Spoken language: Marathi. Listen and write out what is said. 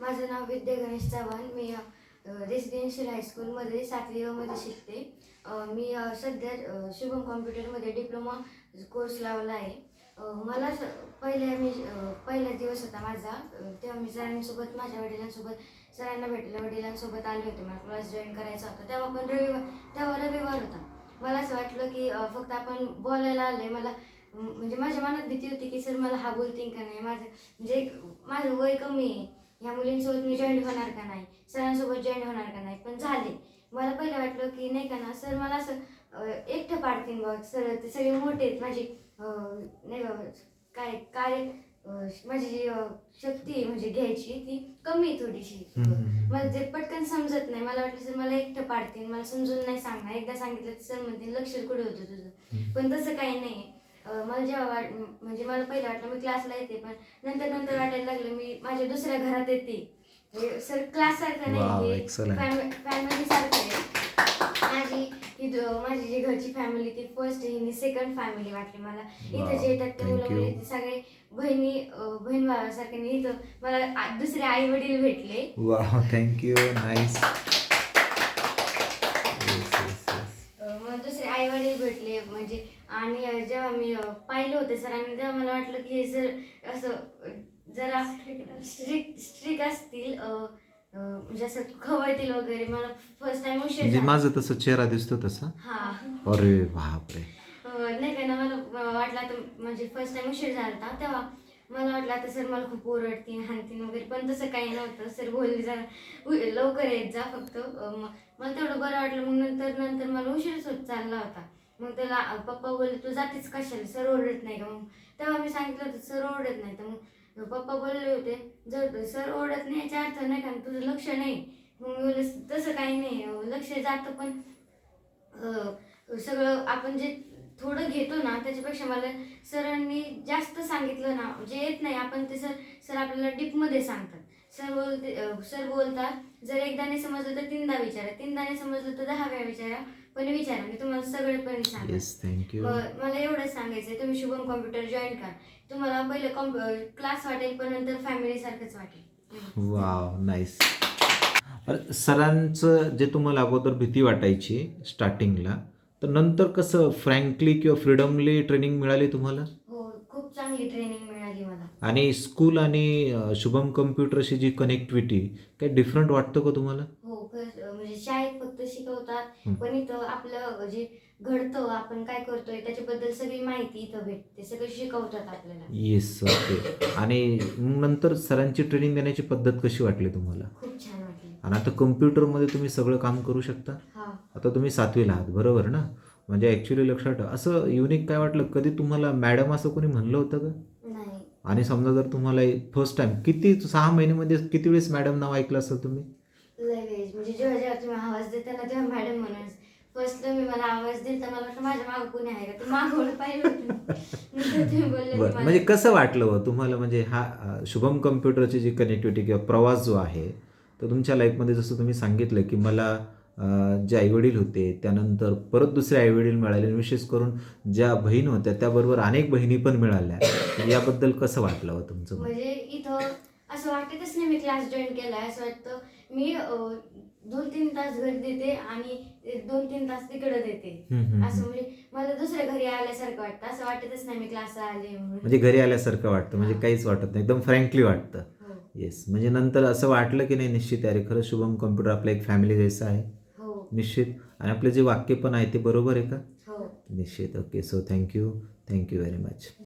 माझं नाव विद्या गणेश चव्हाण. मी रेसिडेन्शियल हायस्कूलमध्ये 7वी मध्ये शिकते. मी सध्या शुभम कॉम्प्युटरमध्ये डिप्लोमा कोर्स लावला आहे. मला पहिला दिवस होता माझा, तेव्हा मी सरांसोबत माझ्या वडिलांसोबत सरांना भेटलं, वडिलांसोबत आले होते. मला क्लास जॉईन करायचा होता. तेव्हा रविवार होता. मला असं वाटलं की फक्त आपण बोलायला आले. मला म्हणजे माझ्या मनात भीती होती की सर मला हा बोलतील का नाही, माझं वय कमी आहे, ह्या मुलींसोबत मी जॉईन होणार का नाही, सरांसोबत जॉईन होणार का नाही. पण झाले. मला पहिलं वाटलं की नाही का ना सर मला असं एकटं पाडतील बघ. सर ते सगळे मोठे आहेत, माझी नाही बाबा काय काय माझी जी शक्ती आहे म्हणजे घ्यायची ती कमी आहे थोडीशी. मला ते पटकन समजत नाही. मला वाटलं सर मला एकटं पाडतील, मला समजून नाही सांगणार. एकदा सांगितलं तर सर म्हणतील लक्ष कुठे होतं तुझं. पण तसं काही नाही. मला जेव्हा म्हणजे मला पहिलं वाटलं मी क्लासला येते, पण नंतर वाटायला लागलं मी माझ्या दुसऱ्या घरात येते. सर क्लास सारखं नाही, फॅमिली सारखं आहे. माझी जी घरची फॅमिली ती फर्स्ट ही सेकंड फॅमिली वाटली मला. इथं जे येतात ते मुलं मुली ते सगळे बहीण भावासारखे. इथं मला दुसरे आई वडील भेटले. Wow, thank you, nice. मग दुसरे आई वडील भेटले म्हणजे. आणि जेव्हा मी पाहिलं होते सरांनी तेव्हा मला वाटलं की हे सर असं जरा स्ट्रिक असतील, म्हणजे असं खवळतील वगैरे. मला फर्स्ट टाइम उशीर म्हणजे झाला. माझं तसं चेहरा दिसतो तसा. हा, अरे बापरे. नाही का ना मला वाटलं आता म्हणजे फर्स्ट टाइम उशीर झाला होता तेव्हा मला वाटलं आता सर मला खूप ओरडतील हाणतील वगैरे. पण तसं काही नव्हतं. सर बोलले जरा लवकर येत जा फक्त. मला तेवढं बरं वाटलं. मग नंतर मला उशीरच होत चालला होता. मग त्याला पप्पा बोलले तू जातेच कशाला, सर ओरडत नाही का. मग तेव्हा मी सांगितलं होतं सर ओरडत नाही. तर मग पप्पा बोलले होते जर सर ओरडत नाही याचा अर्थ नाही का तुझं लक्ष नाही. मग मी बोलले तसं काही नाही, लक्ष जातं पण सगळं आपण जे थोडं घेतो ना त्याच्यापेक्षा मला सरांनी जास्त सांगितलं ना जे येत नाही आपण ते सर आपल्याला डीपमध्ये सांगतात. सर बोलतात जर एकदा नाही समजलं तर 3दा विचारा, 3दा नाही समजलं तर 10 वेळा विचारा, पण विचारा मी तुम्हाला सगळेपर्यंत सांगेन. Yes, thank you. मला एवढंच सांगायचं तुम्ही शुभम कॉम्प्युटर जॉईन करा. तुम्हाला पहिलं क्लास वाटेल पण नंतर फॅमिली सारखंच वाटेल. Wow, nice. सरांचं जे तुम्हाला अगोदर भीती वाटायची स्टार्टिंगला, तर नंतर कसं फ्रँकली किंवा फ्रीडमली ट्रेनिंग मिळाली तुम्हाला? हो, खूप चांगली ट्रेनिंग मिळाली मला. आणि स्कूल आणि शुभम कम्प्युटरशी जी कनेक्टिव्हिटी काही डिफरंट वाटतं का तुम्हाला? हो, म्हणजे शाळेत फक्त शिकवतात, पण इथं आपलं जे घडतं आपण काय करतोय त्याच्याबद्दल सगळी माहिती इथं भेटते. सगळं शिकवतात आपल्याला. Yes, okay. आणि मग नंतर सरांची ट्रेनिंग देण्याची पद्धत कशी वाटली तुम्हाला? खूप छान वाटली. आणि आता कम्प्युटरमध्ये तुम्ही सगळं काम करू शकता. हा, आता तुम्ही 7वीला आहात, बरोबर ना? म्हणजे ॲक्च्युली लक्षात ठेवा, असं युनिक काय वाटलं कधी तुम्हाला मॅडम असं कोणी म्हणलं होतं का? नाही. आणि समजा जर तुम्हाला फर्स्ट टाइम किती 6 महिन्यामध्ये किती वेळेस मॅडम नाव ऐकलं असेल तुम्ही? लय वेळेस म्हणजे जेव्हा तुम्ही आवाज देता ना तेव्हा मॅडम म्हणून. फर्स्ट तुम्ही मला आवाज दिला तर मला वाटलं माझ्या मागं कोणी आहे का, ते मागवलं पाहिलं होतं. नंतर तुम्ही बोलले की बरं, मला- म्हणजे कसं वाटलं हो तुम्हाला? म्हणजे हा शुभम कम्प्युटरची जी कनेक्टिव्हिटी किंवा प्रवास जो आहे तो तुमच्या लाईफमध्ये जसं तुम्ही सांगितलं की मला जे आईवडील होते त्यानंतर परत दुसरे आईवडील मिळाले आणि विशेष करून ज्या बहीण होत्या त्याबरोबर अनेक बहिणी पण मिळाल्या, याबद्दल कसं वाटलं हो तुमचं? म्हणजे इथं असं वाटतच नाही मी क्लास जॉईन केलाय. असं वाटतं मी 2-3 तास घरी देते आणि 2-3 तास तिकडे देते. असं म्हणजे मला दुसऱ्या घरी आल्यासारखं वाटतं. असं वाटतच नाही मी क्लासला आले म्हणून. म्हणजे घरी आल्यासारखं वाटतं, म्हणजे काहीच वाटत नाही, एकदम फ्रँकली वाटतं. हो. येस, म्हणजे नंतर असं वाटलं की नाही निश्चित अरे खरं शुभम कम्प्युटर आपलं एक फॅमिली जैसा आहे. हो. निश्चित. आणि आपले जे वाक्य पण आहे ते बरोबर आहे का? हो. निश्चित. Okay, so thank you very much.